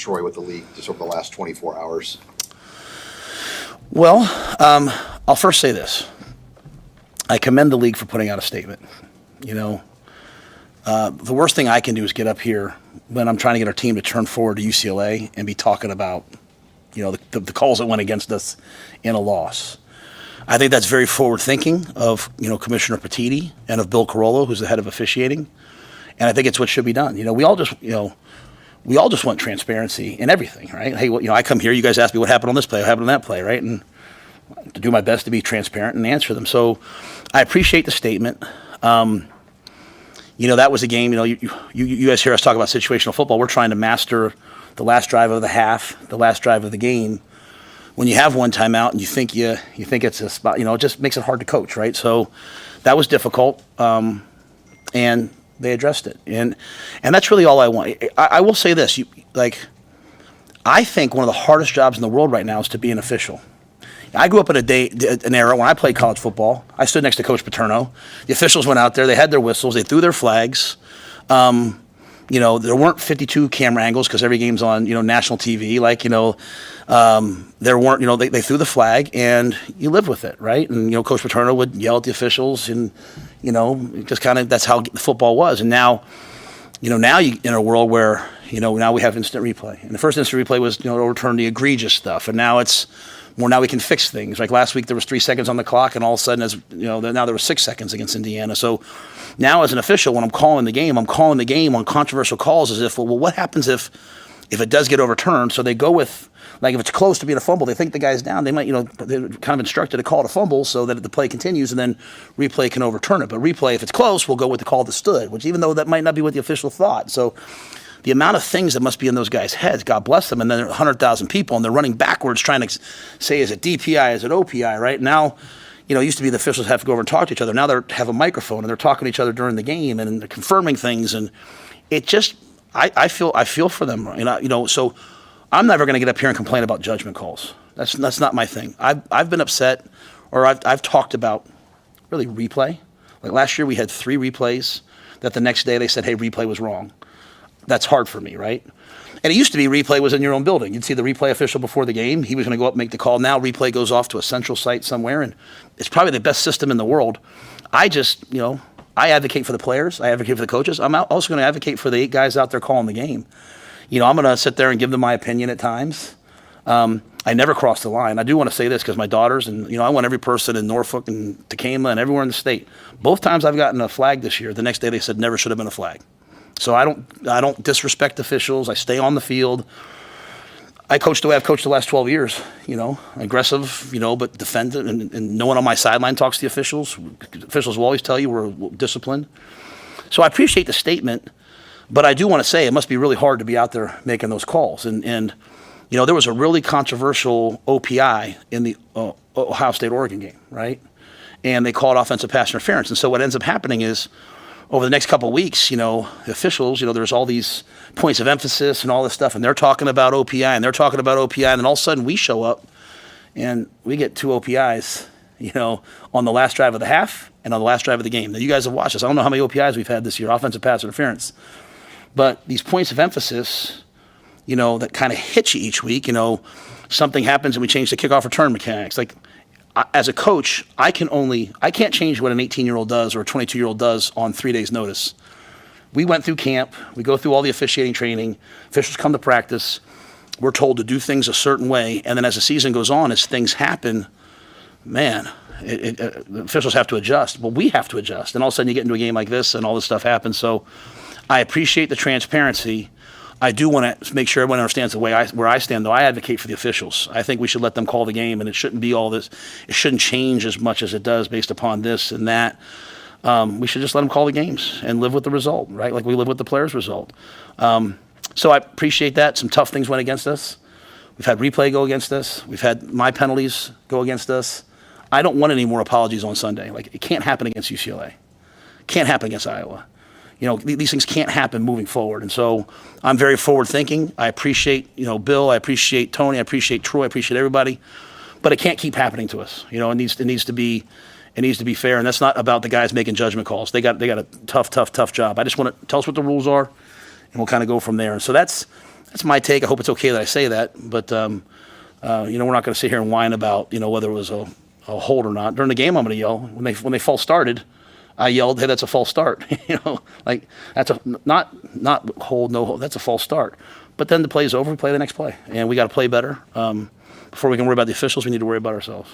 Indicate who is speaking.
Speaker 1: Troy, with the league just over the last 24 hours?
Speaker 2: Well, I'll first say this. I commend the league for putting out a statement. The worst thing I can do is get up here when I'm trying to get our team to turn forward to UCLA and be talking about, the calls that went against us in a loss. I think that's very forward thinking of, Commissioner Petiti and of Bill Carollo, who's the head of officiating. And I think it's what should be done. We all just want transparency in everything, right? Hey, I come here, you guys ask me what happened on this play, what happened on that play, right? And to do my best to be transparent and answer them. So I appreciate the statement. That was a game, you guys hear us talk about situational football. We're trying to master the last drive of the half, the last drive of the game. When you have one timeout and you think it's a spot, it just makes it hard to coach, right? So that was difficult, and they addressed it. And that's really all I want. I will say this, I think one of the hardest jobs in the world right now is to be an official. I grew up in an era when I played college football. I stood next to Coach Paterno. The officials went out there. They had their whistles. They threw their flags. There weren't 52 camera angles because every game's on, national TV. There weren't, they threw the flag and you live with it, right? And, Coach Paterno would yell at the officials and, just kind of that's how football was. And now, now you in a world where, now we have instant replay. And the first instant replay was, to overturn the egregious stuff. And now it's more, now we can fix things. Like last week there was 3 seconds on the clock and all of a sudden, now there was 6 seconds against Indiana. So now as an official, when I'm calling the game on controversial calls as if, well, what happens if it does get overturned? So they go with, if it's close to being a fumble, they think the guy's down. They might, they're kind of instructed to call it a fumble so that the play continues and then replay can overturn it. But replay, if it's close, will go with the call that stood, which even though that might not be what the official thought. So the amount of things that must be in those guys' heads, God bless them, and then there are 100,000 people, and they're running backwards trying to say, is it DPI, is it OPI, right? Now, it used to be the officials have to go over and talk to each other. Now they have a microphone, and they're talking to each other during the game, and they're confirming things, and it just, I feel for them, so I'm never going to get up here and complain about judgment calls. That's not my thing. I've been upset, or I've talked about, really, replay. Like last year we had 3 replays that the next day they said, hey, replay was wrong. That's hard for me, right? And it used to be replay was in your own building. You'd see the replay official before the game. He was going to go up and make the call. Now replay goes off to a central site somewhere, and it's probably the best system in the world. I just, I advocate for the players. I advocate for the coaches. I'm also going to advocate for the 8 guys out there calling the game. I'm going to sit there and give them my opinion at times. I never cross the line. I do want to say this because my daughters and, I want every person in Norfolk and Tacoma and everywhere in the state. Both times I've gotten a flag this year, the next day they said never should have been a flag. So I don't disrespect officials. I stay on the field. I coach the way I've coached the last 12 years, aggressive, but defendant, and no one on my sideline talks to the officials. Officials will always tell you we're disciplined. So I appreciate the statement, but I do want to say it must be really hard to be out there making those calls. And there was a really controversial OPI in the Ohio State-Oregon game, right? And they called offensive pass interference. And so what ends up happening is, over the next couple of weeks, the officials, there's all these points of emphasis and all this stuff, and they're talking about OPI, and they're talking about OPI, and then all of a sudden we show up, and we get 2 OPIs, on the last drive of the half and on the last drive of the game. Now, you guys have watched this. I don't know how many OPIs we've had this year, offensive pass interference. But these points of emphasis, that kind of hit you each week, something happens and we change the kickoff return mechanics. As a coach, I can't change what an 18-year-old does or a 22-year-old does on 3 days' notice. We went through camp. We go through all the officiating training. Officials come to practice. We're told to do things a certain way. And then as the season goes on, as things happen, man, the officials have to adjust. Well, we have to adjust. And all of a sudden you get into a game like this and all this stuff happens. So I appreciate the transparency. I do want to make sure everyone understands the way where I stand, though. I advocate for the officials. I think we should let them call the game, and it shouldn't be all this. It shouldn't change as much as it does based upon this and that. We should just let them call the games and live with the result, right? Like we live with the players' result. So I appreciate that. Some tough things went against us. We've had replay go against us. We've had my penalties go against us. I don't want any more apologies on Sunday. It can't happen against UCLA. It can't happen against Iowa. These things can't happen moving forward. And so I'm very forward thinking. I appreciate, Bill. I appreciate Tony. I appreciate Troy. I appreciate everybody. But it can't keep happening to us. It needs to be fair. And that's not about the guys making judgment calls. They got a tough job. I just want to tell us what the rules are, and we'll kind of go from there. And so that's That's my take. I hope it's okay that I say that, but you know, we're not going to sit here and whine about, you know, whether it was a hold or not. During the game, I'm going to yell when they false started. I yelled, "Hey, that's a false start!" You know, like that's a not hold, no hold. That's a false start. But then the play is over. We play the next play, and we got to play better. Before we can worry about the officials, we need to worry about ourselves.